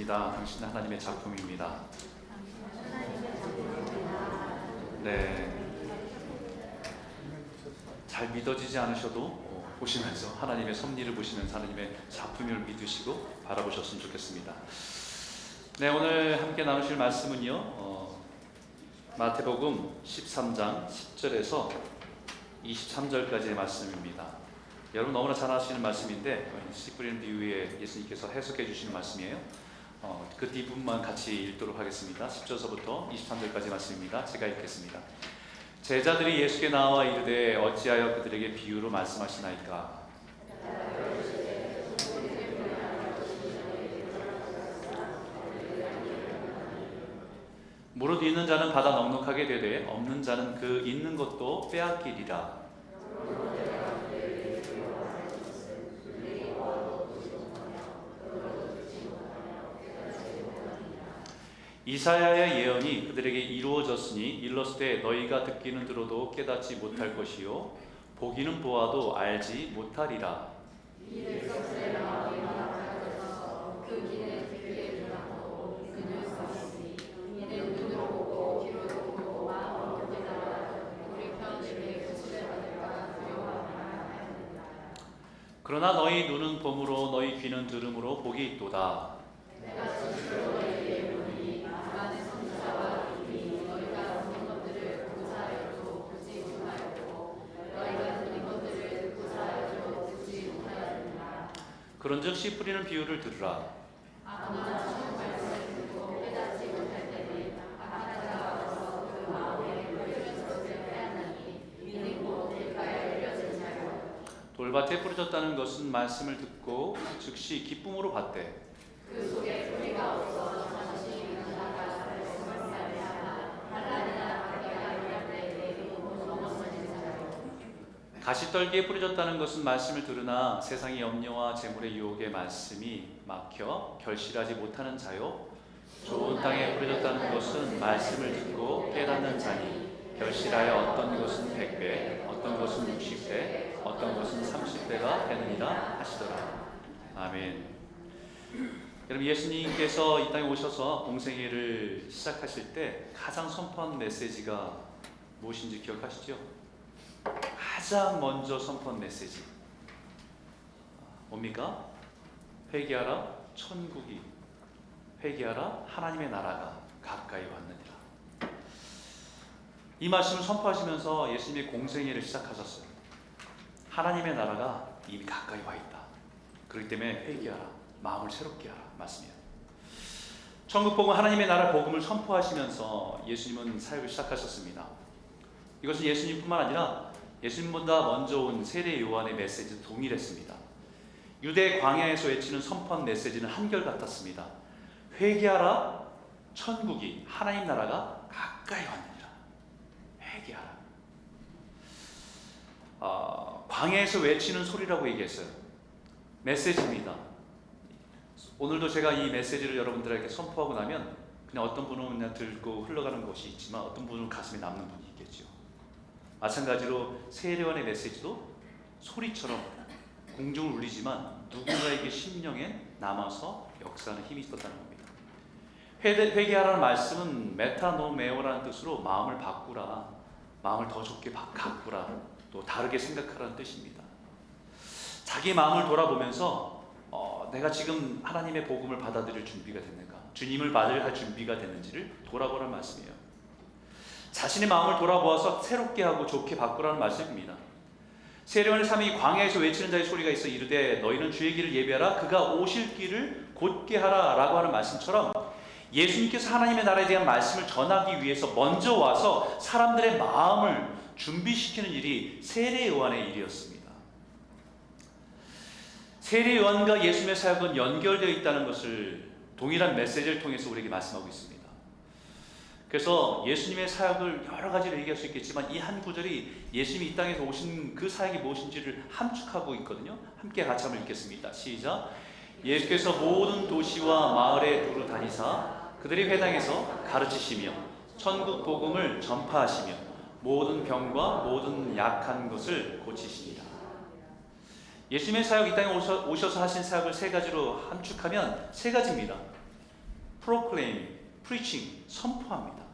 믿습니다. 당신은 하나님의 작품입니다. 네, 잘 믿어지지 않으셔도 보시면서 하나님의 섭리를 보시면서 하나님의 작품을 믿으시고 바라보셨으면 좋겠습니다. 네, 오늘 함께 나누실 말씀은요, 마태복음 13장 10절에서 23절까지의 말씀입니다. 여러분 너무나 잘 아시는 말씀인데 씨 뿌리는 비유에 예수님께서 해석해 주시는 말씀이에요. 그 뒷부분만 같이 읽도록 하겠습니다. 10절서부터 23절까지 말씀입니다. 제가 읽겠습니다. 제자들이 예수께 나와 이르되 어찌하여 그들에게 비유로 말씀하시나이까? 무릇 있는 자는 받아 넉넉하게 되되 없는 자는 그 있는 것도 빼앗기리라. 이사야의 예언이 그들에게 이루어졌으니 일렀을 때 너희가 듣기는 들어도 깨닫지 못할 것이요 보기는 보아도 알지 못하리라. 그러나 너희 눈은 봄으로 너희 귀는 들음으로 복이 있도다. 그런즉 씨 뿌리는 비유를 들으라. 돌밭에 뿌려졌다는 것은 말씀을 듣고 즉시 기쁨으로 받되 그 속에 소리가 없어 잠시 있다가 가시떨기에 뿌려졌다는 것은 말씀을 들으나 세상의 염려와 재물의 유혹의 말씀이 막혀 결실하지 못하는 자요 좋은 땅에 뿌려졌다는 것은 말씀을 듣고 깨닫는 자니 결실하여 어떤 것은 100배 어떤 것은 60배 어떤 것은 30배가 되느니라 하시더라. 아멘. 여러분 예수님께서 이 땅에 오셔서 공생애를 시작하실 때 가장 선포한 메시지가 무엇인지 기억하시죠? 가장 먼저 선포한 메시지 뭡니까? 회개하라 천국이 회개하라 하나님의 나라가 가까이 왔느니라. 이 말씀을 선포하시면서 예수님의 공생애를 시작하셨어요. 하나님의 나라가 이미 가까이 와 있다. 그렇기 때문에 회개하라 마음을 새롭게 하라 말씀이에요. 천국 복음 하나님의 나라 복음을 선포하시면서 예수님은 사역을 시작하셨습니다. 이것은 예수님뿐만 아니라 예수님보다 먼저 온 세례 요한의 메시지도 동일했습니다. 유대 광야에서 외치는 선포한 메시지는 한결같았습니다. 회개하라 천국이 하나님 나라가 가까이 왔느니라. 회개하라. 광야에서 외치는 소리라고 얘기했어요. 메시지입니다. 오늘도 제가 이 메시지를 여러분들에게 선포하고 나면 그냥 어떤 분은 그냥 들고 흘러가는 것이 있지만 어떤 분은 가슴에 남는 분이 있겠죠. 마찬가지로 세례요한의 메시지도 소리처럼 공중을 울리지만 누군가에게 심령에 남아서 역사하는 힘이 있었다는 겁니다. 회개하라는 말씀은 메타노메오라는 뜻으로 마음을 바꾸라, 마음을 더 좋게 가꾸라, 또 다르게 생각하라는 뜻입니다. 자기 마음을 돌아보면서 내가 지금 하나님의 복음을 받아들일 준비가 됐는가, 주님을 받을 준비가 됐는지를 돌아보라는 말씀이에요. 자신의 마음을 돌아보아서 새롭게 하고 좋게 바꾸라는 말씀입니다. 세례요한의 삶이 광야에서 외치는 자의 소리가 있어 이르되 너희는 주의 길을 예비하라 그가 오실 길을 곧게 하라 라고 하는 말씀처럼 예수님께서 하나님의 나라에 대한 말씀을 전하기 위해서 먼저 와서 사람들의 마음을 준비시키는 일이 세례요한의 일이었습니다. 세례요한과 예수님의 사역은 연결되어 있다는 것을 동일한 메시지를 통해서 우리에게 말씀하고 있습니다. 그래서 예수님의 사역을 여러 가지로 얘기할 수 있겠지만 이 한 구절이 예수님이 이 땅에서 오신 그 사역이 무엇인지를 함축하고 있거든요. 함께 같이 한번 읽겠습니다. 시작. 예수께서 모든 도시와 마을에 두루 다니사 그들의 회당에서 가르치시며 천국 복음을 전파하시며 모든 병과 모든 약한 것을 고치시니라. 예수님의 사역 이 땅에 오셔서 하신 사역을 세 가지로 함축하면 세 가지입니다. proclaim, preaching, 선포합니다.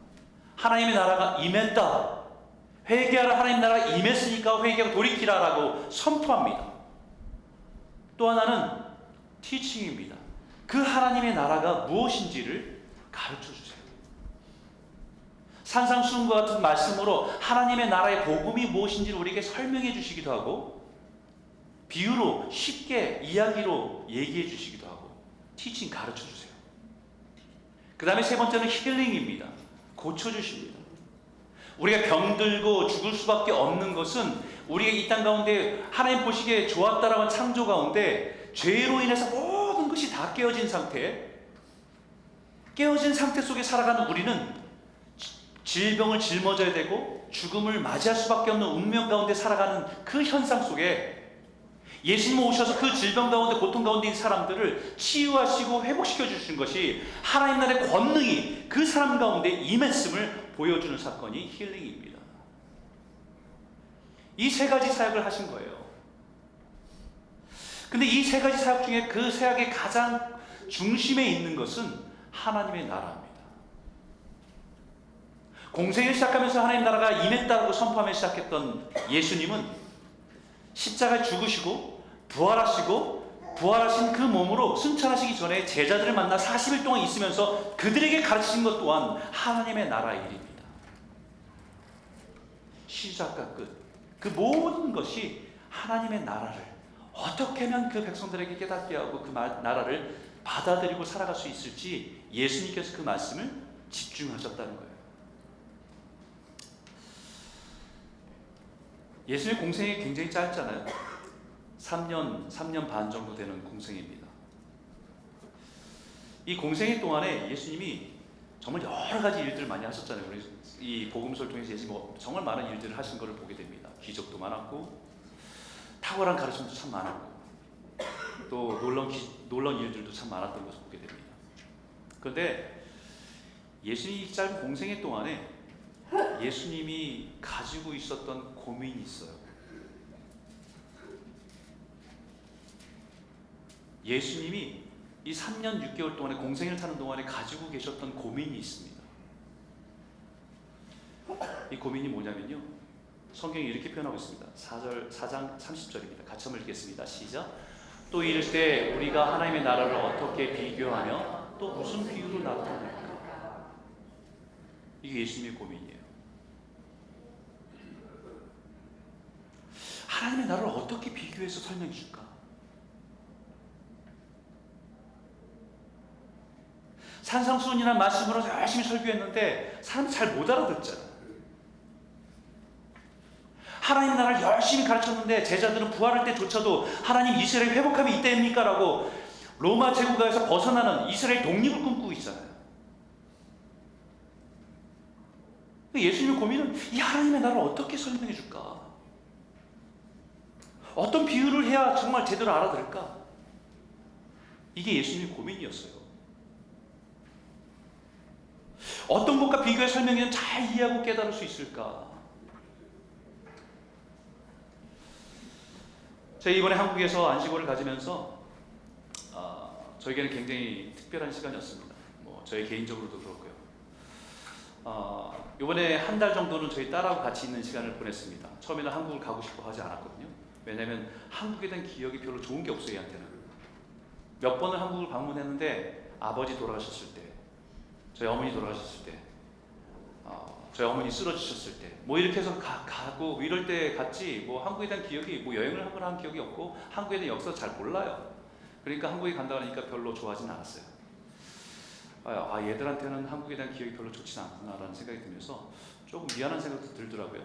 하나님의 나라가 임했다. 회개하라, 하나님 나라가 임했으니까 회개하고 돌이키라라고 선포합니다. 또 하나는 teaching입니다. 그 하나님의 나라가 무엇인지를 가르쳐 주세요. 산상수훈과 같은 말씀으로 하나님의 나라의 복음이 무엇인지를 우리에게 설명해 주시기도 하고, 비유로 쉽게 이야기로 얘기해 주시기도 하고, 티칭 가르쳐 주세요. 그 다음에 세 번째는 힐링입니다. 고쳐 주십니다. 우리가 병들고 죽을 수밖에 없는 것은 우리가 이 땅 가운데 하나님 보시기에 좋았다라는 창조 가운데 죄로 인해서 모든 것이 다 깨어진 상태 속에 살아가는 우리는 질병을 짊어져야 되고 죽음을 맞이할 수밖에 없는 운명 가운데 살아가는 그 현상 속에 예수님 오셔서 그 질병 가운데 고통 가운데 있는 사람들을 치유하시고 회복시켜 주신 것이 하나님 나라의 권능이 그 사람 가운데 임했음을 보여주는 사건이 힐링입니다. 이 세 가지 사역을 하신 거예요. 근데 이 세 가지 사역 중에 그 사역의 가장 중심에 있는 것은 하나님의 나라입니다. 공생을 시작하면서 하나님 나라가 임했다고 선포하며 시작했던 예수님은 십자가에 죽으시고 부활하신 그 몸으로 승천하시기 전에 제자들을 만나 40일 동안 있으면서 그들에게 가르치신 것 또한 하나님의 나라의 일입니다. 시작과 끝, 그 모든 것이 하나님의 나라를 어떻게 하면 그 백성들에게 깨닫게 하고 그 나라를 받아들이고 살아갈 수 있을지 예수님께서 그 말씀을 집중하셨다는 거예요. 예수님의 공생이 굉장히 짧잖아요. 3년 반 정도 되는 공생입니다. 이 공생의 동안에 예수님이 정말 여러 가지 일들을 많이 하셨잖아요. 우리 이 복음서를 통해서 예수님이 정말 많은 일들을 하신 것을 보게 됩니다. 기적도 많았고 탁월한 가르침도 참 많았고 또 놀라운 일들도 참 많았던 것을 보게 됩니다. 그런데 예수님이 짧은 공생의 동안에 예수님이 가지고 있었던 고민이 있어요. 예수님이 이 3년 6개월 동안에 공생을 타는 동안에 가지고 계셨던 고민이 있습니다. 이 고민이 뭐냐면요, 성경이 이렇게 표현하고 있습니다. 4장 30절입니다. 같이 한번 읽겠습니다. 시작. 또 이를 때 우리가 하나님의 나라를 어떻게 비교하며 또 무슨 비유로 나타낼까? 이게 예수님의 고민이에요. 하나님의 나라를 어떻게 비교해서 설명해 줄까? 산상수훈이라는 말씀으로 열심히 설교했는데 사람들이 잘 못 알아듣잖아요. 하나님 나라를 열심히 가르쳤는데 제자들은 부활할 때조차도 하나님 이스라엘 회복하면 이때입니까? 라고 로마 제국가에서 벗어나는 이스라엘 독립을 꿈꾸고 있잖아요. 예수님의 고민은 이 하나님의 나라를 어떻게 설명해 줄까? 어떤 비유를 해야 정말 제대로 알아들을까? 이게 예수님의 고민이었어요. 어떤 것과 비교해 설명하면 잘 이해하고 깨달을 수 있을까? 제가 이번에 한국에서 안식월을 가지면서 저에게는 굉장히 특별한 시간이었습니다. 저희 개인적으로도 그렇고요. 이번에 한 달 정도는 저희 딸하고 같이 있는 시간을 보냈습니다. 처음에는 한국을 가고 싶어 하지 않았거든요. 왜냐하면 한국에 대한 기억이 별로 좋은 게 없어요. 얘한테는. 몇 번을 한국을 방문했는데 아버지 돌아가셨을 때, 저희 어머니 돌아가셨을 때, 저희 어머니 쓰러지셨을 때, 이렇게 해서 가고 이럴 때 갔지, 한국에 대한 기억이, 여행을 한 번 한 기억이 없고 한국에 대한 역사를 잘 몰라요. 그러니까 한국에 간다 하니까 별로 좋아하진 않았어요. 얘들한테는 한국에 대한 기억이 별로 좋진 않구나라는 생각이 들면서 조금 미안한 생각도 들더라고요.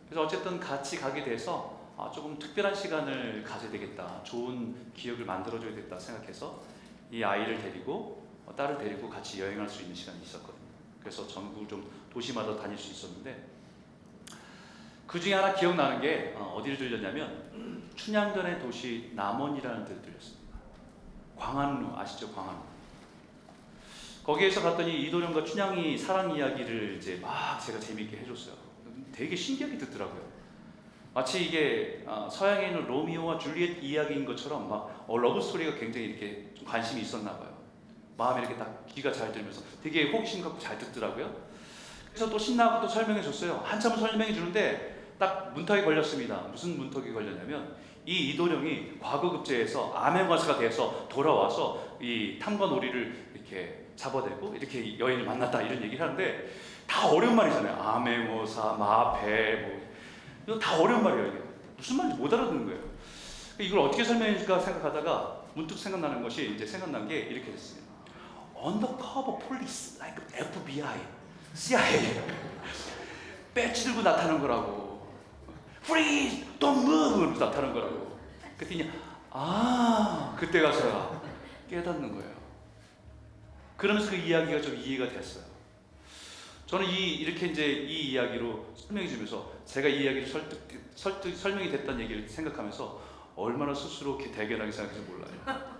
그래서 어쨌든 같이 가게 돼서 조금 특별한 시간을 가져야 되겠다, 좋은 기억을 만들어줘야 겠다 생각해서 이 아이를 데리고 딸을 데리고 같이 여행할 수 있는 시간이 있었거든요. 그래서 전국 좀 도시마다 다닐 수 있었는데 그 중에 하나 기억나는 게 어디를 들렸냐면 춘향전의 도시 남원이라는 데를 들렸습니다. 광안루 아시죠? 광안루. 거기에서 갔더니 이도령과 춘향이 사랑 이야기를 이제 막 제가 재미있게 해줬어요. 되게 신기하게 듣더라고요. 마치 이게 서양에 있는 로미오와 줄리엣 이야기인 것처럼 막 러브 스토리가 굉장히 이렇게 좀 관심이 있었나 봐요. 마음에 이렇게 딱 귀가 잘 들면서 되게 호기심 갖고 잘 듣더라고요. 그래서 또 신나고 또 설명해 줬어요. 한참을 설명해 주는데 딱 문턱이 걸렸습니다. 무슨 문턱이 걸렸냐면 이 이도령이 과거급제에서 암행어사가 돼서 돌아와서 이 탐관오리를 이렇게 잡아내고 이렇게 여인을 만났다 이런 얘기를 하는데 다 어려운 말이잖아요. 암행어사, 마패 뭐 이거 다 어려운 말이에요. 이게 무슨 말인지 못 알아듣는 거예요. 이걸 어떻게 설명해줄까 생각하다가 문득 생각나는 것이 이제 생각난 게 이렇게 됐습니다. Undercover police like FBI, CIA 배지 들고 나타나는 거라고. Freeze, don't move 나타나는 거라고. 그랬더니 그때 가서야 깨닫는 거예요. 그러면서 그 이야기가 좀 이해가 됐어요. 저는 이렇게 이제 이 이야기로 설명해 주면서 제가 이 이야기를 설명이 됐다는 얘기를 생각하면서 얼마나 스스로 대견하게 생각해서 몰라요.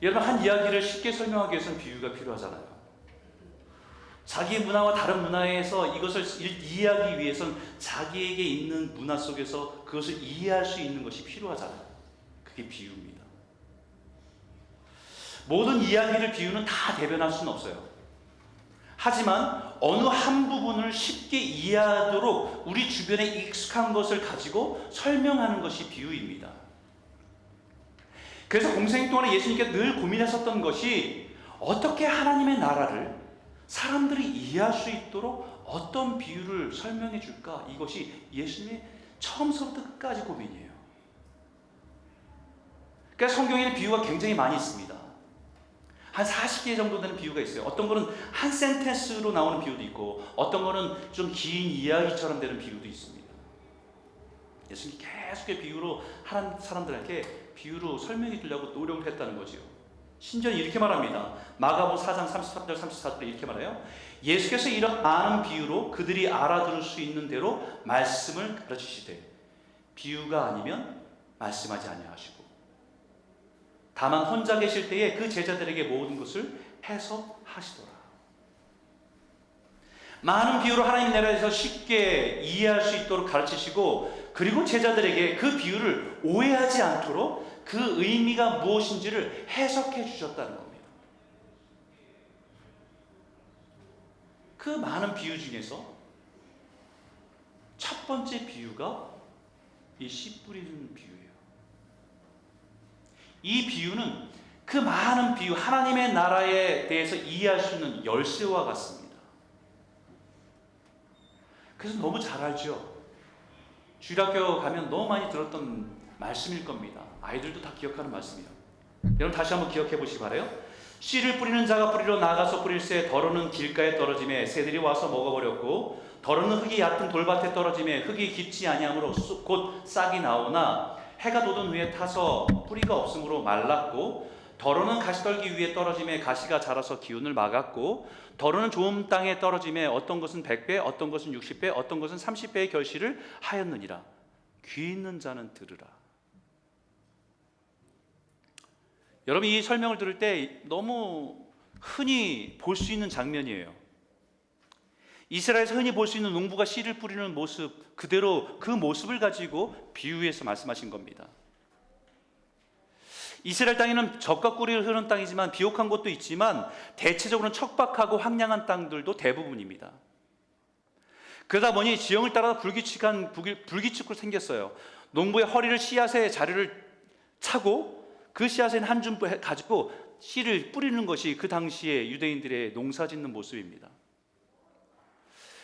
여러분, 한 이야기를 쉽게 설명하기 위해서는 비유가 필요하잖아요. 자기의 문화와 다른 문화에서 이것을 이해하기 위해서는 자기에게 있는 문화 속에서 그것을 이해할 수 있는 것이 필요하잖아요. 그게 비유입니다. 모든 이야기를 비유는 다 대변할 수는 없어요. 하지만 어느 한 부분을 쉽게 이해하도록 우리 주변에 익숙한 것을 가지고 설명하는 것이 비유입니다. 그래서 공생 동안에 예수님께서 늘 고민하셨던 것이 어떻게 하나님의 나라를 사람들이 이해할 수 있도록 어떤 비유를 설명해 줄까? 이것이 예수님의 처음서부터 끝까지 고민이에요. 그러니까 성경에는 비유가 굉장히 많이 있습니다. 한 40개 정도 되는 비유가 있어요. 어떤 거는 한 센텐스로 나오는 비유도 있고 어떤 거는 좀 긴 이야기처럼 되는 비유도 있습니다. 예수님이 계속 비유로 하는 사람들에게 비유로 설명해 주려고 노력을 했다는 거지요. 신전이 이렇게 말합니다. 마가복음 4장 33절 34절에 이렇게 말해요. 예수께서 이런 많은 비유로 그들이 알아들을 수 있는 대로 말씀을 가르치시되 비유가 아니면 말씀하지 아니하시고 다만 혼자 계실 때에 그 제자들에게 모든 것을 해석하시더라. 많은 비유로 하나님 나라에서 쉽게 이해할 수 있도록 가르치시고 그리고 제자들에게 그 비유를 오해하지 않도록 그 의미가 무엇인지를 해석해 주셨다는 겁니다. 그 많은 비유 중에서 첫 번째 비유가 이 씨 뿌리는 비유예요. 이 비유는 그 많은 비유, 하나님의 나라에 대해서 이해할 수 있는 열쇠와 같습니다. 그래서 너무 잘 알죠. 주일학교 가면 너무 많이 들었던 말씀일 겁니다. 아이들도 다 기억하는 말씀이에요. 여러분 다시 한번 기억해 보시기 바라요. 씨를 뿌리는 자가 뿌리러 나가서 뿌릴새 더러는 길가에 떨어짐에 새들이 와서 먹어버렸고 더러는 흙이 얕은 돌밭에 떨어짐에 흙이 깊지 아니하므로 곧 싹이 나오나 해가 돋은 후에 타서 뿌리가 없으므로 말랐고 더러는 가시떨기 위에 떨어짐에 가시가 자라서 기운을 막았고 더러는 좋은 땅에 떨어짐에 어떤 것은 100배 어떤 것은 60배 어떤 것은 30배의 결실을 하였느니라. 귀 있는 자는 들으라. 여러분 이 설명을 들을 때 너무 흔히 볼 수 있는 장면이에요. 이스라엘에서 흔히 볼 수 있는 농부가 씨를 뿌리는 모습 그대로 그 모습을 가지고 비유해서 말씀하신 겁니다. 이스라엘 땅에는 젖과 꿀이 흐르는 땅이지만 비옥한 곳도 있지만 대체적으로는 척박하고 황량한 땅들도 대부분입니다. 그러다 보니 지형을 따라 불규칙으로 생겼어요. 농부의 허리를 씨앗의 자리를 차고 그 씨앗에는 한 줌 가지고 씨를 뿌리는 것이 그 당시에 유대인들의 농사 짓는 모습입니다.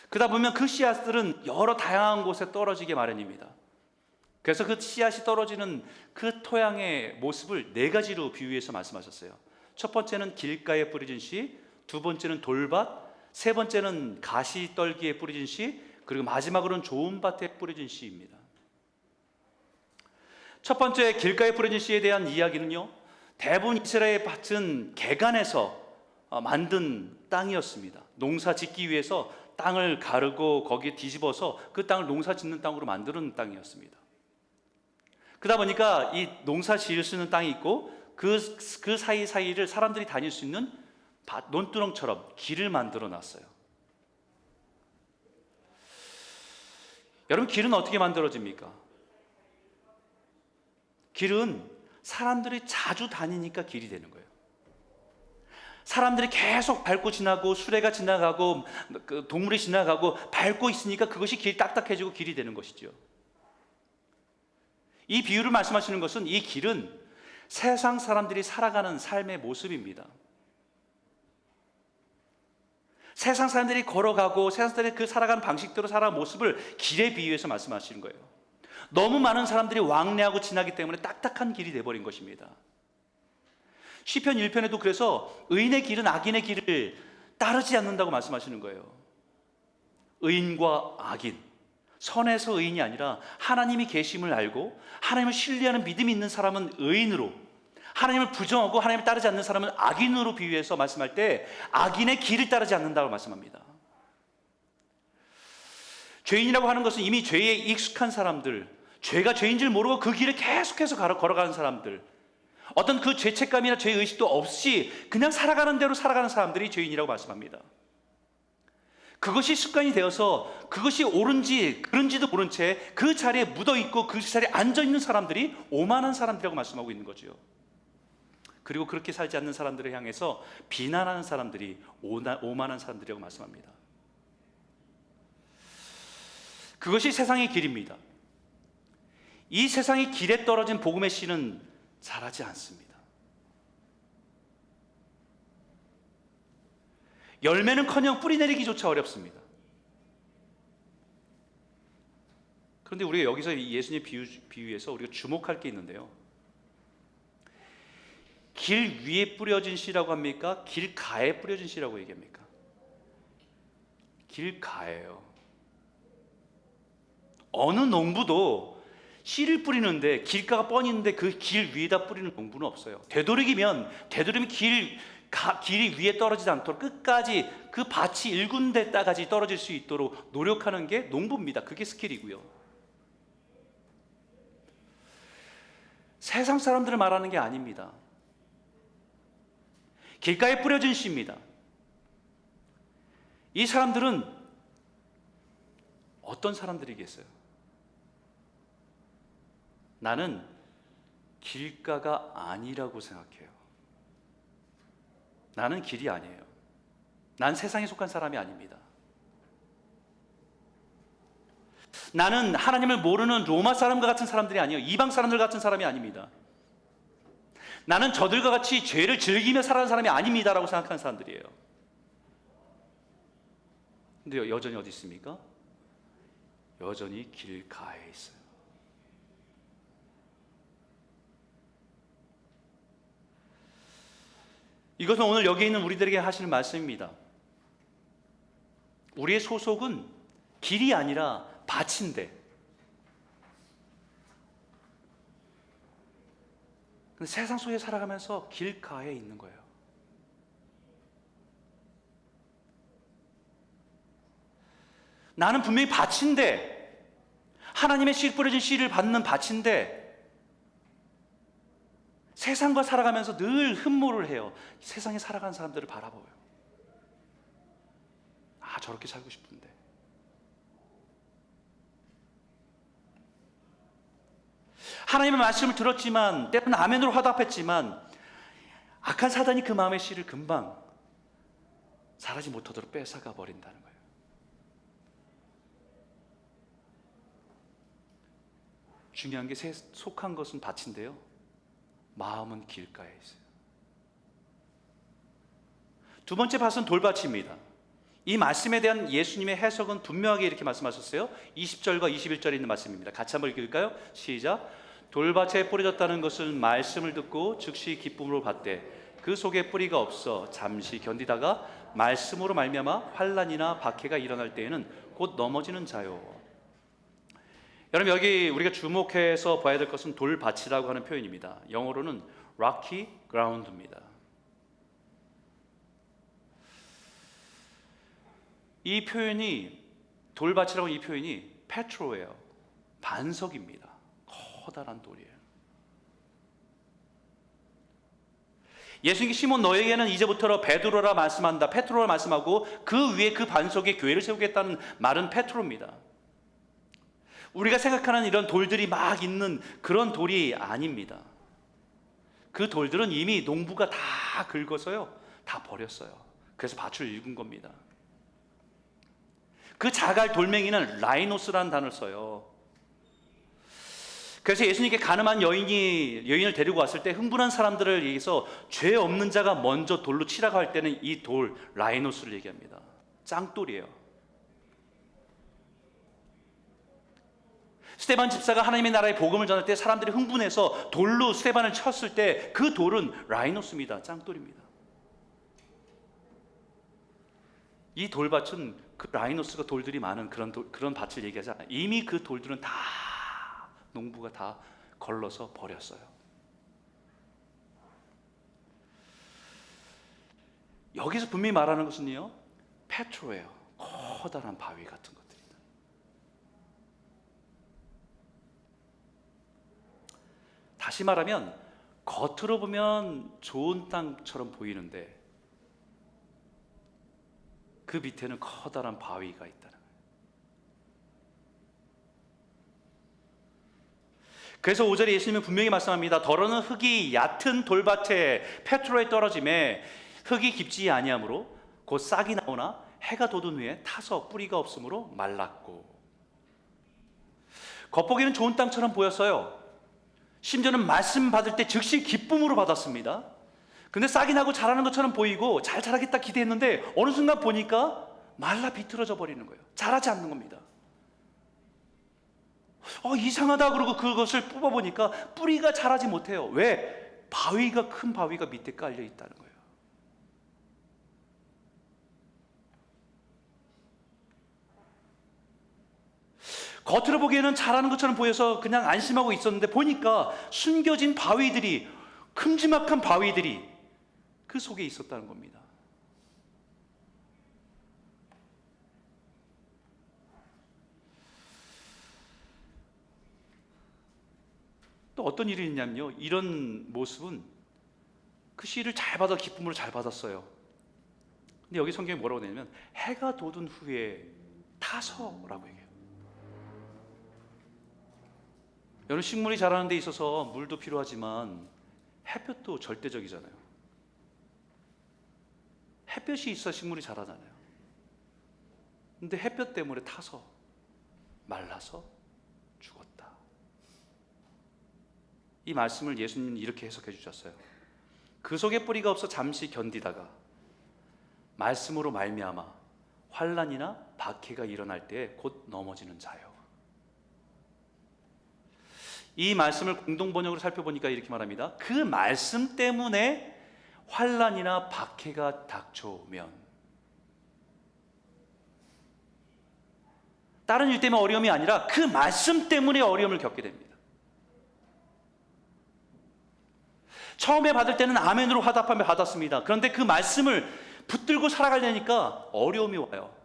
그러다 보면 그 씨앗들은 여러 다양한 곳에 떨어지게 마련입니다. 그래서 그 씨앗이 떨어지는 그 토양의 모습을 네 가지로 비유해서 말씀하셨어요. 첫 번째는 길가에 뿌려진 씨, 두 번째는 돌밭, 세 번째는 가시떨기에 뿌려진 씨, 그리고 마지막으로는 좋은 밭에 뿌려진 씨입니다. 첫 번째 길가에 뿌려진 씨에 대한 이야기는요, 대부분 이스라엘 밭은 개간에서 만든 땅이었습니다. 농사 짓기 위해서 땅을 가르고 거기에 뒤집어서 그 땅을 농사 짓는 땅으로 만드는 땅이었습니다. 그러다 보니까 이 농사 지을 수 있는 땅이 있고 그 사이사이를 사람들이 다닐 수 있는 논두렁처럼 길을 만들어 놨어요. 여러분 길은 어떻게 만들어집니까? 길은 사람들이 자주 다니니까 길이 되는 거예요. 사람들이 계속 밟고 지나고 수레가 지나가고 동물이 지나가고 밟고 있으니까 그것이 길이 딱딱해지고 길이 되는 것이죠. 이 비유를 말씀하시는 것은 이 길은 세상 사람들이 살아가는 삶의 모습입니다. 세상 사람들이 걸어가고 세상 사람들이 그 살아가는 방식대로 살아가는 모습을 길에 비유해서 말씀하시는 거예요. 너무 많은 사람들이 왕래하고 지나기 때문에 딱딱한 길이 돼버린 것입니다. 시편 1편에도 그래서 의인의 길은 악인의 길을 따르지 않는다고 말씀하시는 거예요. 의인과 악인, 선에서 의인이 아니라 하나님이 계심을 알고 하나님을 신뢰하는 믿음이 있는 사람은 의인으로, 하나님을 부정하고 하나님을 따르지 않는 사람은 악인으로 비유해서 말씀할 때 악인의 길을 따르지 않는다고 말씀합니다. 죄인이라고 하는 것은 이미 죄에 익숙한 사람들, 죄가 죄인 줄 모르고 그 길을 계속해서 걸어가는 사람들, 어떤 그 죄책감이나 죄의식도 없이 그냥 살아가는 대로 살아가는 사람들이 죄인이라고 말씀합니다. 그것이 습관이 되어서 그것이 옳은지 그른지도 모른 채 그 자리에 묻어있고 그 자리에 앉아있는 사람들이 오만한 사람들이라고 말씀하고 있는 거죠. 그리고 그렇게 살지 않는 사람들을 향해서 비난하는 사람들이 오만한 사람들이라고 말씀합니다. 그것이 세상의 길입니다. 이 세상의 길에 떨어진 복음의 씨는 자라지 않습니다. 열매는커녕 뿌리 내리기조차 어렵습니다. 그런데 우리가 여기서 예수님의 비유에서 우리가 주목할 게 있는데요. 길 위에 뿌려진 씨라고 합니까? 길가에 뿌려진 씨라고 얘기합니까? 길가에요. 어느 농부도 씨를 뿌리는데 길가가 뻔히 있는데 그 길 위에다 뿌리는 농부는 없어요. 되도록이면 길이 위에 떨어지지 않도록 끝까지 그 밭이 일군데다까지 떨어질 수 있도록 노력하는 게 농부입니다. 그게 스킬이고요. 세상 사람들을 말하는 게 아닙니다. 길가에 뿌려진 씨입니다. 이 사람들은 어떤 사람들이겠어요? 나는 길가가 아니라고 생각해요. 나는 길이 아니에요. 난 세상에 속한 사람이 아닙니다. 나는 하나님을 모르는 로마 사람과 같은 사람들이 아니에요. 이방 사람들 같은 사람이 아닙니다. 나는 저들과 같이 죄를 즐기며 살아가는 사람이 아닙니다라고 생각하는 사람들이에요. 근데 여전히 어디 있습니까? 여전히 길가에 있어요. 이것은 오늘 여기 있는 우리들에게 하시는 말씀입니다. 우리의 소속은 길이 아니라 밭인데, 근데 세상 속에 살아가면서 길가에 있는 거예요. 나는 분명히 밭인데, 하나님의 씨 뿌려진 씨를 받는 밭인데 세상과 살아가면서 늘 흠모를 해요. 세상에 살아가는 사람들을 바라봐요. 아, 저렇게 살고 싶은데. 하나님의 말씀을 들었지만, 때로는 아멘으로 화답했지만, 악한 사단이 그 마음의 씨를 금방 자라지 못하도록 뺏어가 버린다는 거예요. 중요한 게 속한 것은 밭인데요, 마음은 길가에 있어요. 두 번째 밭은 돌밭입니다. 이 말씀에 대한 예수님의 해석은 분명하게 이렇게 말씀하셨어요. 20절과 21절에 있는 말씀입니다. 같이 한번 읽을까요? 시작. 돌밭에 뿌려졌다는 것은 말씀을 듣고 즉시 기쁨으로 받되 그 속에 뿌리가 없어 잠시 견디다가 말씀으로 말미암아 환난이나 박해가 일어날 때에는 곧 넘어지는 자요. 여러분, 여기 우리가 주목해서 봐야 될 것은 돌밭이라고 하는 표현입니다. 영어로는 rocky ground입니다. 이 표현이, 돌밭이라고 이 표현이 페트로예요. 반석입니다. 커다란 돌이에요. 예수님이 시몬 너에게는 이제부터 베드로라 말씀한다, 페트로라 말씀하고 그 위에 그 반석에 교회를 세우겠다는 말은 페트로입니다. 우리가 생각하는 이런 돌들이 막 있는 그런 돌이 아닙니다. 그 돌들은 이미 농부가 다 긁어서요, 다 버렸어요. 그래서 밭을 읽은 겁니다. 그 자갈 돌멩이는 라이노스라는 단어를 써요. 그래서 예수님께 가늠한 여인을 데리고 왔을 때 흥분한 사람들을 얘기해서 죄 없는 자가 먼저 돌로 치라고 할 때는 이 돌 라이노스를 얘기합니다. 짱돌이에요. 스데반 집사가 하나님의 나라의 복음을 전할 때 사람들이 흥분해서 돌로 스데반을 쳤을 때 그 돌은 라이노스입니다. 짱돌입니다. 이 돌밭은 그 라이노스가 돌들이 많은 그런 밭을 얘기하지 않아요. 이미 그 돌들은 다 농부가 다 걸러서 버렸어요. 여기서 분명히 말하는 것은요, 페트로예요. 커다란 바위 같은 것들입니다. 다시 말하면 겉으로 보면 좋은 땅처럼 보이는데 그 밑에는 커다란 바위가 있다는 거예요. 그래서 5절에 예수님은 분명히 말씀합니다. 더러는 흙이 얕은 돌밭에 페트로에 떨어짐에 흙이 깊지 아니하므로 곧 싹이 나오나 해가 돋은 후에 타서 뿌리가 없으므로 말랐고. 겉보기는 좋은 땅처럼 보였어요. 심지어는 말씀 받을 때 즉시 기쁨으로 받았습니다. 근데 싹이 나고 자라는 것처럼 보이고 잘 자라겠다 기대했는데 어느 순간 보니까 말라 비틀어져 버리는 거예요. 자라지 않는 겁니다. 이상하다 그러고 그것을 뽑아보니까 뿌리가 자라지 못해요. 왜? 큰 바위가 밑에 깔려 있다는 거예요. 겉으로 보기에는 자라는 것처럼 보여서 그냥 안심하고 있었는데 보니까 숨겨진 바위들이, 큼지막한 바위들이 그 속에 있었다는 겁니다. 또 어떤 일이 있냐면요, 이런 모습은 그 씨를 잘 받아 기쁨으로 잘 받았어요. 근데 여기 성경이 뭐라고 되냐면 해가 돋은 후에 타서라고 얘기해요. 여러분, 식물이 자라는 데 있어서 물도 필요하지만 햇볕도 절대적이잖아요. 햇볕이 있어야 식물이 자라잖아요. 근데 햇볕 때문에 타서 말라서 죽었다. 이 말씀을 예수님은 이렇게 해석해 주셨어요. 그 속에 뿌리가 없어 잠시 견디다가 말씀으로 말미암아 환난이나 박해가 일어날 때 곧 넘어지는 자요. 이 말씀을 공동번역으로 살펴보니까 이렇게 말합니다. 그 말씀 때문에 환난이나 박해가 닥쳐오면, 다른 일 때문에 어려움이 아니라 그 말씀 때문에 어려움을 겪게 됩니다. 처음에 받을 때는 아멘으로 화답하며 받았습니다. 그런데 그 말씀을 붙들고 살아가려니까 어려움이 와요.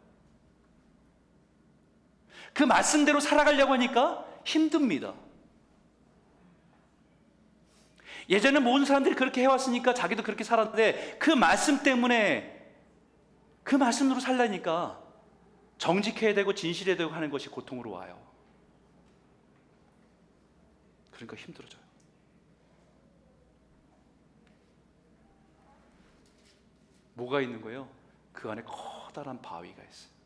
그 말씀대로 살아가려고 하니까 힘듭니다. 예전에 모든 사람들이 그렇게 해왔으니까 자기도 그렇게 살았는데 그 말씀 때문에 그 말씀으로 살라니까 정직해야 되고 진실해야 되고 하는 것이 고통으로 와요. 그러니까 힘들어져요. 뭐가 있는 거예요? 그 안에 커다란 바위가 있어요.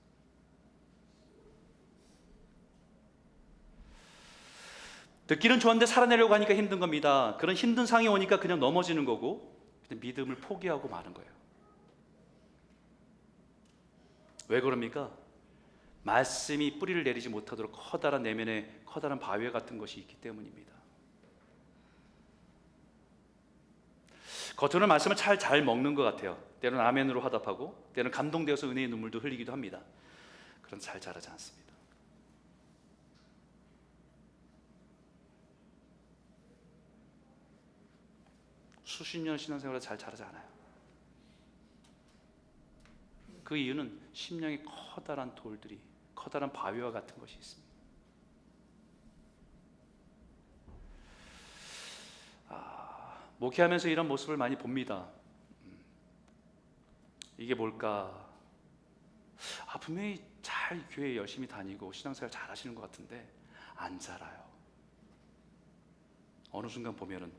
듣기는 좋았는데 살아내려고 하니까 힘든 겁니다. 그런 힘든 상황이 오니까 그냥 넘어지는 거고 그냥 믿음을 포기하고 마는 거예요. 왜 그럽니까? 말씀이 뿌리를 내리지 못하도록 커다란 내면에 커다란 바위 같은 것이 있기 때문입니다. 겉으로는 말씀을 잘 먹는 것 같아요. 때로는 아멘으로 화답하고 때로는 감동되어서 은혜의 눈물도 흘리기도 합니다. 그런데 잘 자라지 않습니다. 수십 년 신앙생활에 잘 자라지 않아요. 그 이유는 심령에 커다란 돌들이, 커다란 바위와 같은 것이 있습니다. 목회하면서 이런 모습을 많이 봅니다. 이게 뭘까? 분명히 잘 교회 열심히 다니고 신앙생활 잘 하시는 것 같은데 안 자라요. 어느 순간 보면은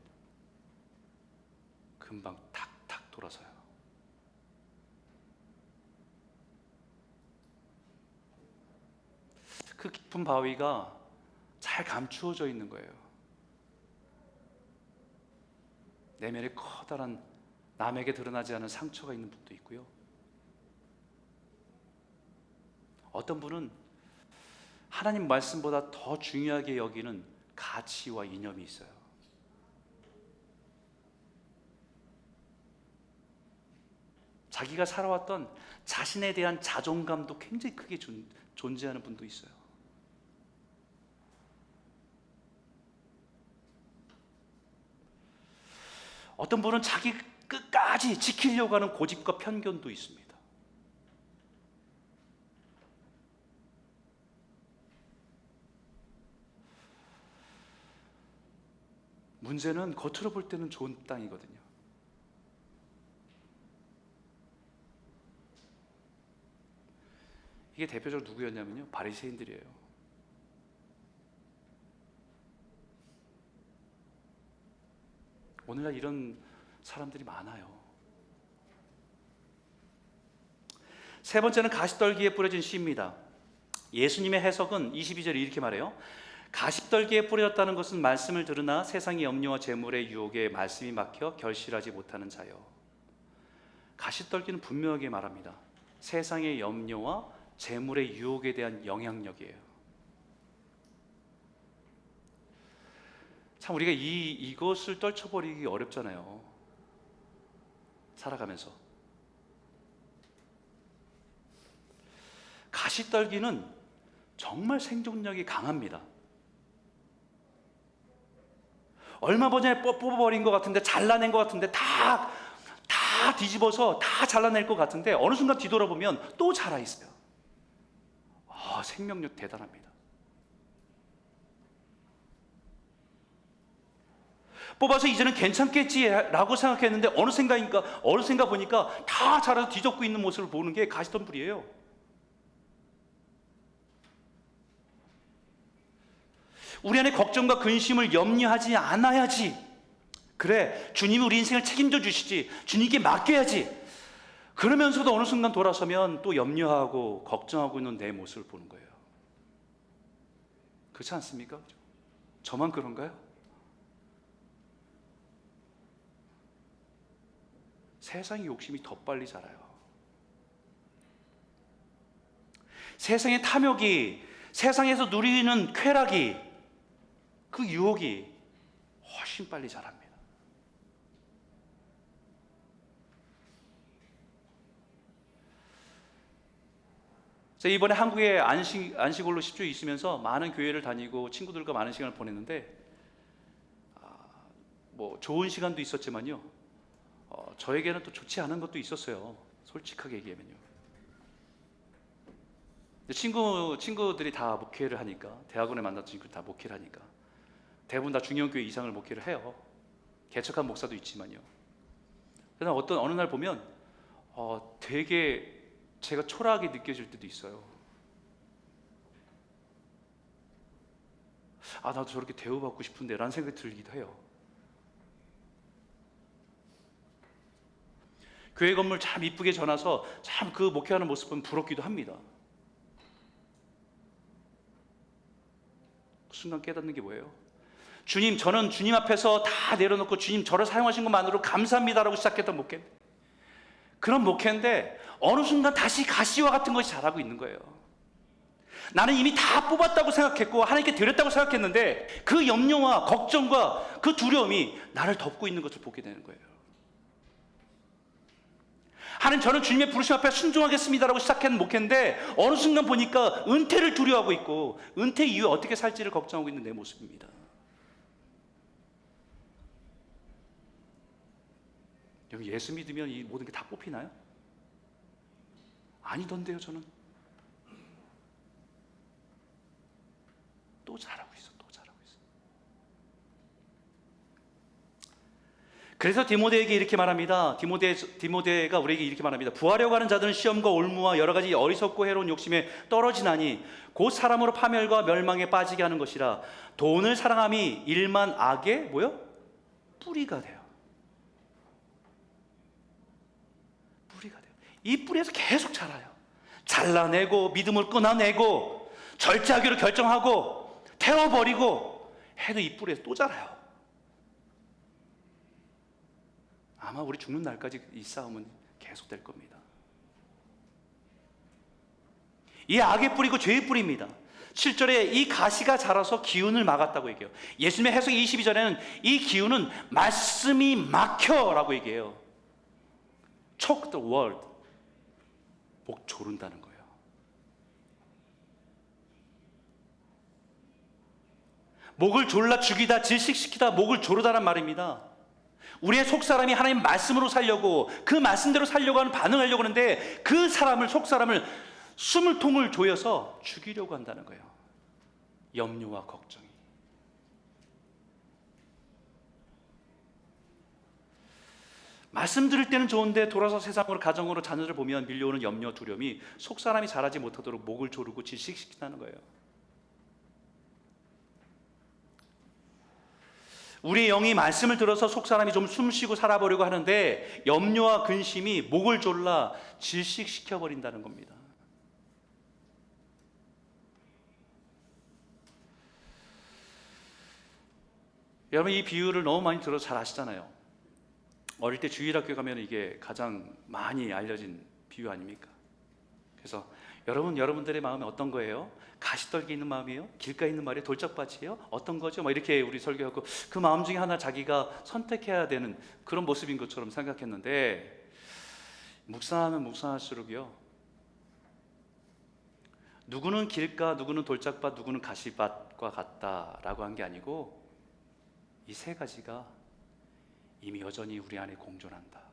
금방 탁탁 돌아서요. 깊은 바위가 잘 감추어져 있는 거예요. 내면에 커다란 남에게 드러나지 않은 상처가 있는 분도 있고요. 어떤 분은 하나님 말씀보다 더 중요하게 여기는 가치와 이념이 있어요. 자기가 살아왔던 자신에 대한 자존감도 굉장히 크게 존재하는 분도 있어요. 어떤 분은 자기 끝까지 지키려고 하는 고집과 편견도 있습니다. 문제는 겉으로 볼 때는 좋은 땅이거든요. 이게 대표적으로 누구였냐면요, 바리새인들이에요. 오늘날 이런 사람들이 많아요. 세 번째는 가시떨기에 뿌려진 씨입니다. 예수님의 해석은 22절에 이렇게 말해요. 가시떨기에 뿌려졌다는 것은 말씀을 들으나 세상의 염려와 재물의 유혹에 말씀이 막혀 결실하지 못하는 자요. 가시떨기는 분명하게 말합니다. 세상의 염려와 재물의 유혹에 대한 영향력이에요. 참 우리가 이것을 떨쳐버리기 어렵잖아요. 살아가면서. 가시떨기는 정말 생존력이 강합니다. 얼마 전에 뽑아버린 것 같은데, 잘라낸 것 같은데, 다 뒤집어서 다 잘라낼 것 같은데 어느 순간 뒤돌아보면 또 자라있어요. 생명력 대단합니다. 뽑아서 이제는 괜찮겠지라고 생각했는데 어느 생각 보니까 다 자라서 뒤덮고 있는 모습을 보는 게 가시덤불이에요. 우리 안에 걱정과 근심을 염려하지 않아야지. 그래, 주님이 우리 인생을 책임져 주시지, 주님께 맡겨야지. 그러면서도 어느 순간 돌아서면 또 염려하고 걱정하고 있는 내 모습을 보는 거예요. 그렇지 않습니까? 저만 그런가요? 세상의 욕심이 더 빨리 자라요. 세상의 탐욕이, 세상에서 누리는 쾌락이, 그 유혹이 훨씬 빨리 자랍니다. 제가 이번에 한국에 안식월로 10주 있으면서 많은 교회를 다니고 친구들과 많은 시간을 보냈는데, 뭐 좋은 시간도 있었지만요, 저에게는 또 좋지 않은 것도 있었어요. 솔직하게 얘기하면요. 친구들이 다 목회를 하니까, 대학원에 만났던 친구들 다 목회를 하니까 대부분 다 중형교회 이상을 목회를 해요. 개척한 목사도 있지만요. 그러나 어느 날 보면 되게 제가 초라하게 느껴질 때도 있어요. 나도 저렇게 대우받고 싶은데 라는 생각이 들기도 해요. 교회 건물 참 이쁘게 져놔서 참 그 목회하는 모습 보면 부럽기도 합니다. 그 순간 깨닫는 게 뭐예요? 주님, 저는 주님 앞에서 다 내려놓고 주님 저를 사용하신 것만으로 감사합니다라고 시작했던 목회, 그런 목회인데 어느 순간 다시 가시와 같은 것이 자라고 있는 거예요. 나는 이미 다 뽑았다고 생각했고 하나님께 드렸다고 생각했는데 그 염려와 걱정과 그 두려움이 나를 덮고 있는 것을 보게 되는 거예요. 하나님, 저는 주님의 부르심 앞에 순종하겠습니다라고 시작한 목회인데 어느 순간 보니까 은퇴를 두려워하고 있고 은퇴 이후에 어떻게 살지를 걱정하고 있는 내 모습입니다. 여러분, 예수 믿으면 이 모든 게 다 뽑히나요? 아니던데요. 저는 또 잘하고 있어. 그래서 디모데에게 이렇게 말합니다. 디모데가 우리에게 이렇게 말합니다. 부하려고 하는 자들은 시험과 올무와 여러 가지 어리석고 해로운 욕심에 떨어지나니 곧 사람으로 파멸과 멸망에 빠지게 하는 것이라. 돈을 사랑함이 일만 악의 뿌리가 돼요. 뿌리가 돼요. 이 뿌리에서 계속 자라요. 잘라내고 믿음을 끊어내고 절제하기로 결정하고 태워버리고 해도 이 뿌리에서 또 자라요. 아마 우리 죽는 날까지 이 싸움은 계속될 겁니다. 이 악의 뿌리고 죄의 뿌리입니다. 7절에 이 가시가 자라서 기운을 막았다고 얘기해요. 예수님의 해석 22절에는 이 기운은 말씀이 막혀라고 얘기해요. choke the word. 목 조른다는 거예요. 목을 졸라 죽이다, 질식시키다, 목을 조르다란 말입니다. 우리의 속사람이 하나님 말씀으로 살려고, 그 말씀대로 살려고 하는, 반응하려고 하는데 그 사람을, 속사람을 숨을 조여서 죽이려고 한다는 거예요. 염려와 걱정이. 말씀 들을 때는 좋은데 돌아서 세상으로, 가정으로, 자녀를 보면 밀려오는 염려, 두려움이 속사람이 자라지 못하도록 목을 조르고 질식시킨다는 거예요. 우리의 영이 말씀을 들어서 속사람이 좀 숨쉬고 살아보려고 하는데 염려와 근심이 목을 졸라 질식시켜버린다는 겁니다. 여러분, 이 비유를 너무 많이 들어서 잘 아시잖아요. 어릴 때 주일학교 가면 이게 가장 많이 알려진 비유 아닙니까? 그래서 여러분들의 마음이 어떤 거예요? 가시떨기 있는 마음이에요? 길가에 있는 말이에요? 돌짝밭이에요? 어떤 거죠? 이렇게 우리 설교하고 그 마음 중에 하나 자기가 선택해야 되는 그런 모습인 것처럼 생각했는데, 묵상하면 묵상할수록요, 누구는 길가, 누구는 돌짝밭, 누구는 가시밭과 같다라고 한 게 아니고 이 세 가지가 이미 여전히 우리 안에 공존한다.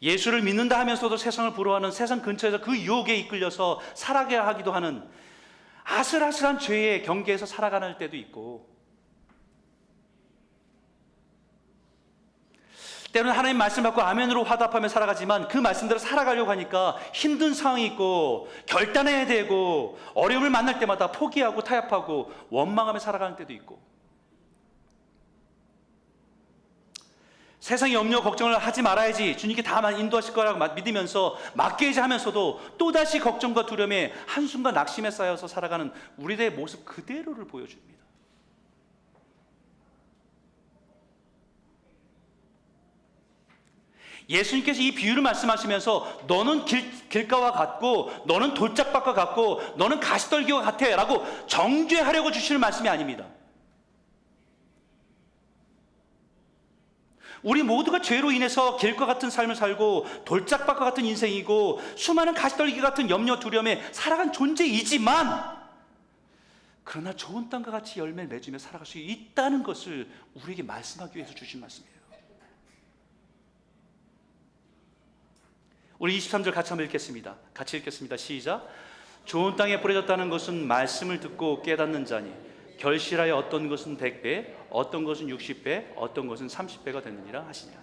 예수를 믿는다 하면서도 세상을 부러워하는, 세상 근처에서 그 유혹에 이끌려서 살아가게 하기도 하는 아슬아슬한 죄의 경계에서 살아가는 때도 있고, 때로는 하나님 말씀 받고 아멘으로 화답하며 살아가지만 그 말씀대로 살아가려고 하니까 힘든 상황이 있고 결단해야 되고 어려움을 만날 때마다 포기하고 타협하고 원망하며 살아가는 때도 있고, 세상의 염려 걱정을 하지 말아야지, 주님께 다 인도하실 거라고 믿으면서 맡겨야지 하면서도 또다시 걱정과 두려움에 한순간 낙심에 쌓여서 살아가는 우리들의 모습 그대로를 보여줍니다. 예수님께서 이 비유를 말씀하시면서 너는 길가와 같고 너는 돌짝밭과 같고 너는 가시떨기와 같아 라고 정죄하려고 주시는 말씀이 아닙니다. 우리 모두가 죄로 인해서 길과 같은 삶을 살고 돌짝밭과 같은 인생이고 수많은 가시떨기 같은 염려, 두려움에 살아간 존재이지만, 그러나 좋은 땅과 같이 열매를 맺으며 살아갈 수 있다는 것을 우리에게 말씀하기 위해서 주신 말씀이에요. 우리 23절 같이 한번 읽겠습니다. 같이 읽겠습니다. 시작. 좋은 땅에 뿌려졌다는 것은 말씀을 듣고 깨닫는 자니 결실하여 어떤 것은 100배, 어떤 것은 60배, 어떤 것은 30배가 됐느니라 하시니라.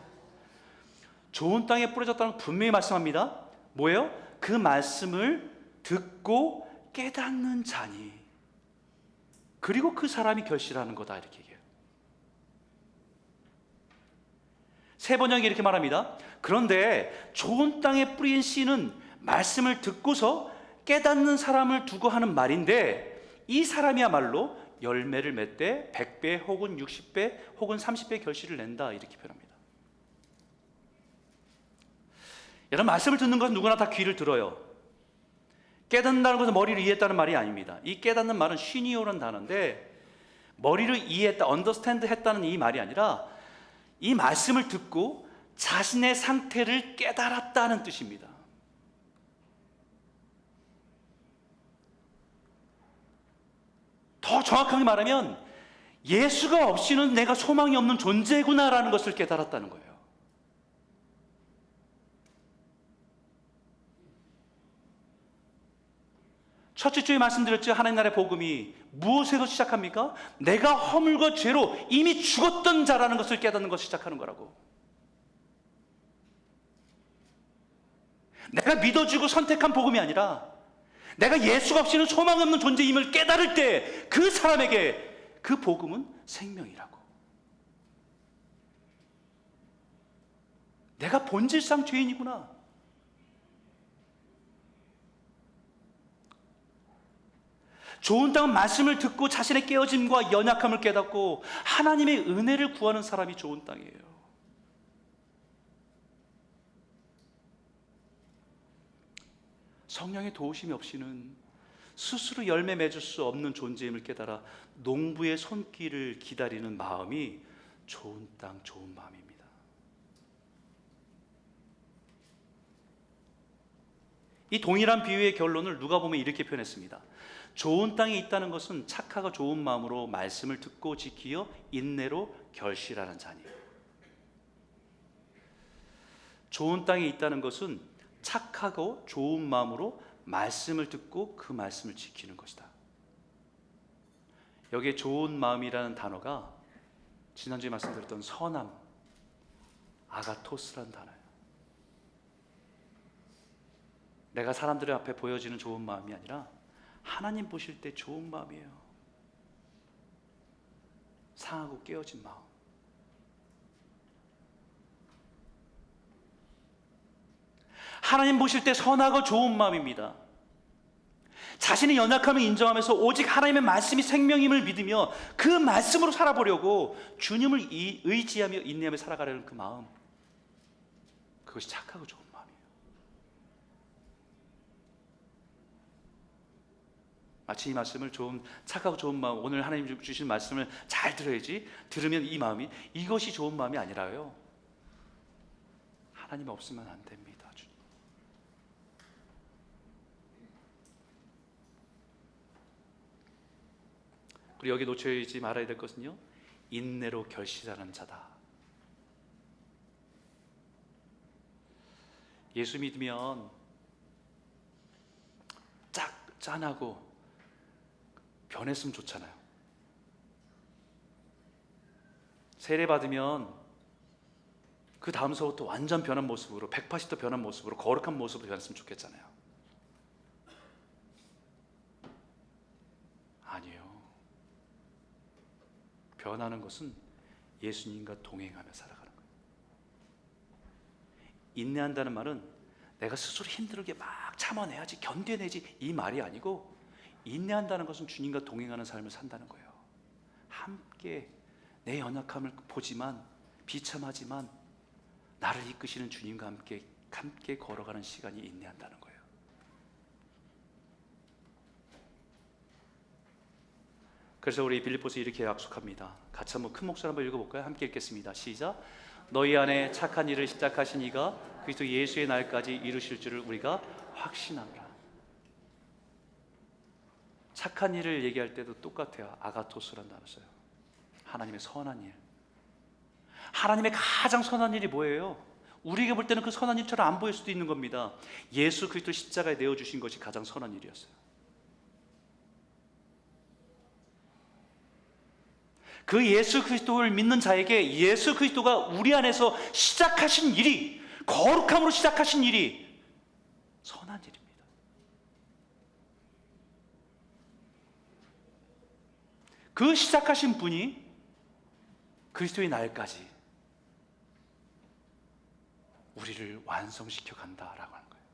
좋은 땅에 뿌려졌다는 건 분명히 말씀합니다. 뭐예요? 그 말씀을 듣고 깨닫는 자니, 그리고 그 사람이 결실하는 거다, 이렇게 얘기해요. 세 번역이 이렇게 말합니다. 그런데 좋은 땅에 뿌린 씨는 말씀을 듣고서 깨닫는 사람을 두고 하는 말인데, 이 사람이야말로 열매를 맺되 100배 혹은 60배 혹은 30배 결실을 낸다, 이렇게 표현합니다. 여러분, 말씀을 듣는 것은 누구나 다 귀를 들어요. 깨닫는다는 것은 머리를 이해했다는 말이 아닙니다. 이 깨닫는 말은 쉬니오라는 단어인데, 머리를 이해했다, understand 했다는 이 말이 아니라 이 말씀을 듣고 자신의 상태를 깨달았다는 뜻입니다. 더 정확하게 말하면 예수가 없이는 내가 소망이 없는 존재구나라는 것을 깨달았다는 거예요. 첫째 주에 말씀드렸죠. 하나님 나라의 복음이 무엇에서 시작합니까? 내가 허물과 죄로 이미 죽었던 자라는 것을 깨닫는 것을 시작하는 거라고. 내가 믿어주고 선택한 복음이 아니라 내가 예수가 없이는 소망 없는 존재임을 깨달을 때 그 사람에게 그 복음은 생명이라고. 내가 본질상 죄인이구나. 좋은 땅은 말씀을 듣고 자신의 깨어짐과 연약함을 깨닫고 하나님의 은혜를 구하는 사람이 좋은 땅이에요. 성령의 도우심이 없이는 스스로 열매 맺을 수 없는 존재임을 깨달아 농부의 손길을 기다리는 마음이 좋은 땅, 좋은 마음입니다. 이 동일한 비유의 결론을 누가복음에 이렇게 표현했습니다. 좋은 땅에 있다는 것은 착하고 좋은 마음으로 말씀을 듣고 지키어 인내로 결실하는 자니에요. 좋은 땅에 있다는 것은 착하고 좋은 마음으로 말씀을 듣고 그 말씀을 지키는 것이다. 여기에 좋은 마음이라는 단어가 지난주에 말씀드렸던 선함, 아가토스라는 단어예요. 내가 사람들 앞에 보여지는 좋은 마음이 아니라 하나님 보실 때 좋은 마음이에요. 상하고 깨어진 마음. 하나님 보실 때 선하고 좋은 마음입니다. 자신의 연약함을 인정하면서 오직 하나님의 말씀이 생명임을 믿으며 그 말씀으로 살아보려고 주님을 의지하며 인내하며 살아가려는 그 마음, 그것이 착하고 좋은 마음이에요. 마치 이 말씀을 착하고 좋은 마음, 오늘 하나님 주신 말씀을 잘 들어야지, 들으면 이 마음이, 이것이 좋은 마음이 아니라요, 하나님 없으면 안 됩니다. 그리고 여기 놓쳐있지 말아야 될 것은요, 인내로 결실하는 자다. 예수 믿으면 짠하고 변했으면 좋잖아요. 세례 받으면 그 다음서부터 완전 변한 모습으로, 180도 변한 모습으로, 거룩한 모습으로 변했으면 좋겠잖아요. 아니에요. 변하는 것은 예수님과 동행하며 살아가는 거예요. 인내한다는 말은 내가 스스로 힘들게 막 참아내야지, 견뎌내지, 이 말이 아니고, 인내한다는 것은 주님과 동행하는 삶을 산다는 거예요. 함께 내 연약함을 보지만, 비참하지만 나를 이끄시는 주님과 함께 걸어가는 시간이 인내한다는 거예요. 그래서 우리 빌립보서 이렇게 약속합니다. 같이 한번 큰 목소리 한번 읽어볼까요? 함께 읽겠습니다. 시작. 너희 안에 착한 일을 시작하신 이가 그리스도 예수의 날까지 이루실 줄을 우리가 확신합니다. 착한 일을 얘기할 때도 똑같아요. 아가토스라는 단어 써요. 하나님의 선한 일. 하나님의 가장 선한 일이 뭐예요? 우리가 볼 때는 그 선한 일처럼 안 보일 수도 있는 겁니다. 예수 그리스도 십자가에 내어주신 것이 가장 선한 일이었어요. 그 예수 그리스도를 믿는 자에게 예수 그리스도가 우리 안에서 시작하신 일이, 거룩함으로 시작하신 일이 선한 일입니다. 그 시작하신 분이 그리스도의 날까지 우리를 완성시켜 간다라고 하는 거예요.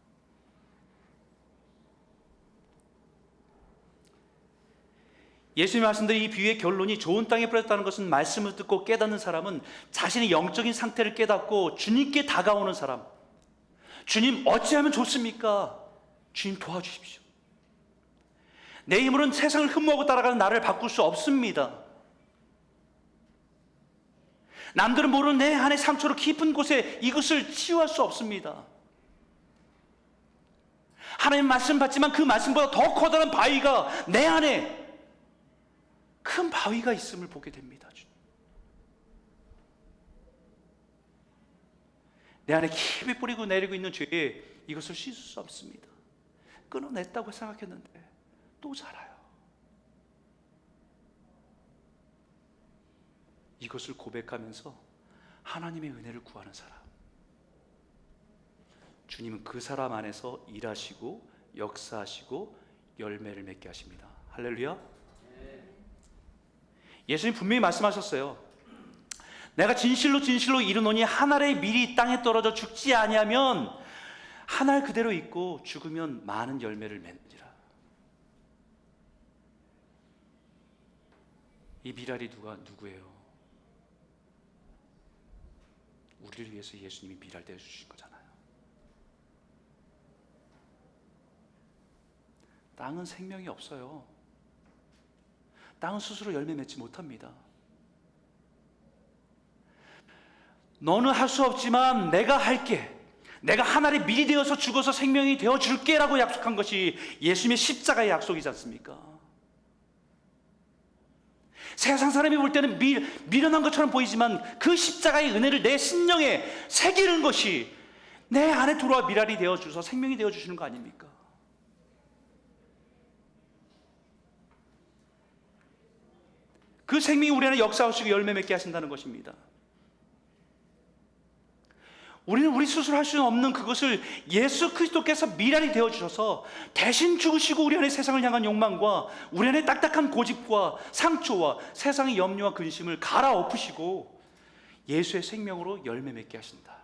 예수님이 말씀드린 이 비유의 결론이 좋은 땅에 뿌렸다는 것은 말씀을 듣고 깨닫는 사람은 자신의 영적인 상태를 깨닫고 주님께 다가오는 사람. 주님 어찌하면 좋습니까? 주님 도와주십시오. 내 힘으로는 세상을 흠모하고 따라가는 나를 바꿀 수 없습니다. 남들은 모르는 내 안의 상처로 깊은 곳에 이것을 치유할 수 없습니다. 하나님 말씀 받지만 그 말씀보다 더 커다란 바위가 내 안에, 큰 바위가 있음을 보게 됩니다. 내 안에 깊이 뿌리고 내리고 있는 죄에 이것을 씻을 수 없습니다. 끊어냈다고 생각했는데 또 자라요. 이것을 고백하면서 하나님의 은혜를 구하는 사람, 주님은 그 사람 안에서 일하시고 역사하시고 열매를 맺게 하십니다. 할렐루야. 예수님 분명히 말씀하셨어요. 내가 진실로 진실로 이르노니 한 알의 밀이 땅에 떨어져 죽지 아니하면 한 알 그대로 있고 죽으면 많은 열매를 맺느니라. 이 밀알이 누구예요? 우리를 위해서 예수님이 밀알 되어 주신 거잖아요. 땅은 생명이 없어요. 땅은 스스로 열매 맺지 못합니다. 너는 할 수 없지만 내가 할게. 내가 하나의 밀이 되어서 죽어서 생명이 되어 줄게 라고 약속한 것이 예수님의 십자가의 약속이지 않습니까? 세상 사람이 볼 때는 미련한 것처럼 보이지만 그 십자가의 은혜를 내 심령에 새기는 것이 내 안에 들어와 밀알이 되어 주셔서 생명이 되어 주시는 거 아닙니까? 그 생명이 우리 안에 역사하시고 열매 맺게 하신다는 것입니다. 우리는 우리 스스로 할 수 없는 그것을 예수 그리스도께서 밀알이 되어 주셔서 대신 죽으시고 우리 안에 세상을 향한 욕망과 우리 안에 딱딱한 고집과 상처와 세상의 염려와 근심을 갈아엎으시고 예수의 생명으로 열매 맺게 하신다.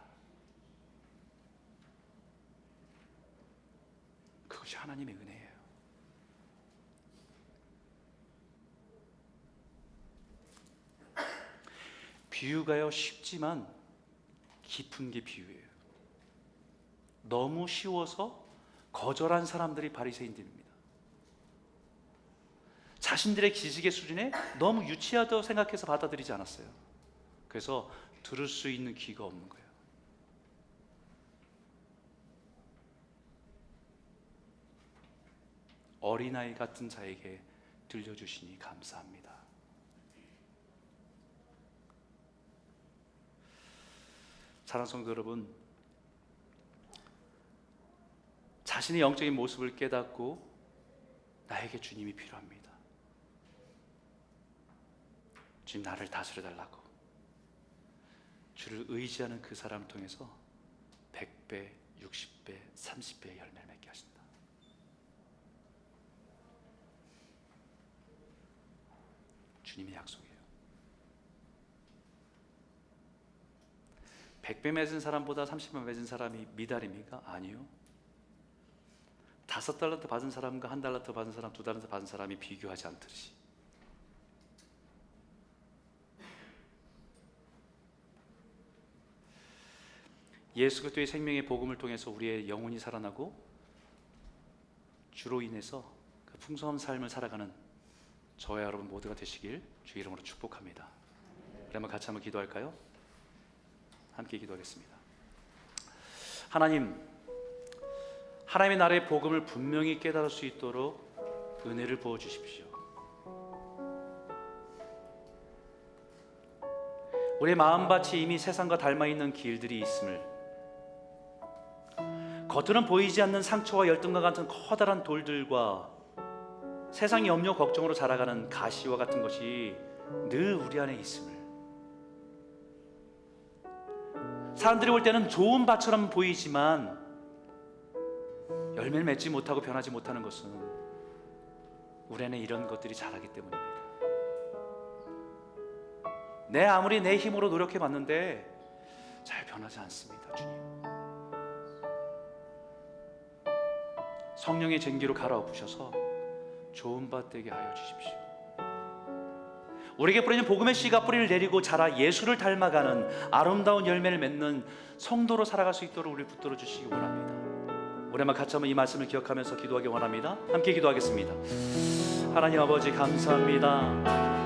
그것이 하나님의 은혜예요. 비유가요 쉽지만 깊은 게 비유예요. 너무 쉬워서 거절한 사람들이 바리새인들입니다. 자신들의 지식의 수준에 너무 유치하다고 생각해서 받아들이지 않았어요. 그래서 들을 수 있는 귀가 없는 거예요. 어린아이 같은 자에게 들려주시니 감사합니다. 사랑하는 성도 여러분, 자신의 영적인 모습을 깨닫고 나에게 주님이 필요합니다. 주님 나를 다스려 달라고 주를 의지하는 그 사람을 통해서 100배, 60배, 30배의 열매를 맺게 하신다. 주님의 약속이에요. 100배 맺은 사람보다 30배 맺은 사람이 미달입니까? 아니요. 5달란트 받은 사람과 1달란트 받은 사람, 2달란트 받은 사람이 비교하지 않듯이 예수 그리스도의 생명의 복음을 통해서 우리의 영혼이 살아나고 주로 인해서 그 풍성한 삶을 살아가는 저와 여러분 모두가 되시길 주 이름으로 축복합니다. 그러면 같이 한번 기도할까요? 함께 기도하겠습니다. 하나님의 나라의 복음을 분명히 깨달을 수 있도록 은혜를 부어주십시오. 우리의 마음밭이 이미 세상과 닮아있는 길들이 있음을, 겉으로는 보이지 않는 상처와 열등과 같은 커다란 돌들과 세상의 염려 걱정으로 자라가는 가시와 같은 것이 늘 우리 안에 있음을, 사람들이 볼 때는 좋은 밭처럼 보이지만 열매를 맺지 못하고 변하지 못하는 것은 우리 안에 이런 것들이 자라기 때문입니다. 아무리 내 힘으로 노력해 봤는데 잘 변하지 않습니다. 주님, 성령의 쟁기로 갈아엎으셔서 좋은 밭 되게 하여 주십시오. 우리에게 뿌려진 복음의 씨가 뿌리를 내리고 자라 예수를 닮아가는 아름다운 열매를 맺는 성도로 살아갈 수 있도록 우리를 붙들어 주시기 원합니다. 우리 한번 같이 한번 이 말씀을 기억하면서 기도하기 원합니다. 함께 기도하겠습니다. 하나님 아버지 감사합니다.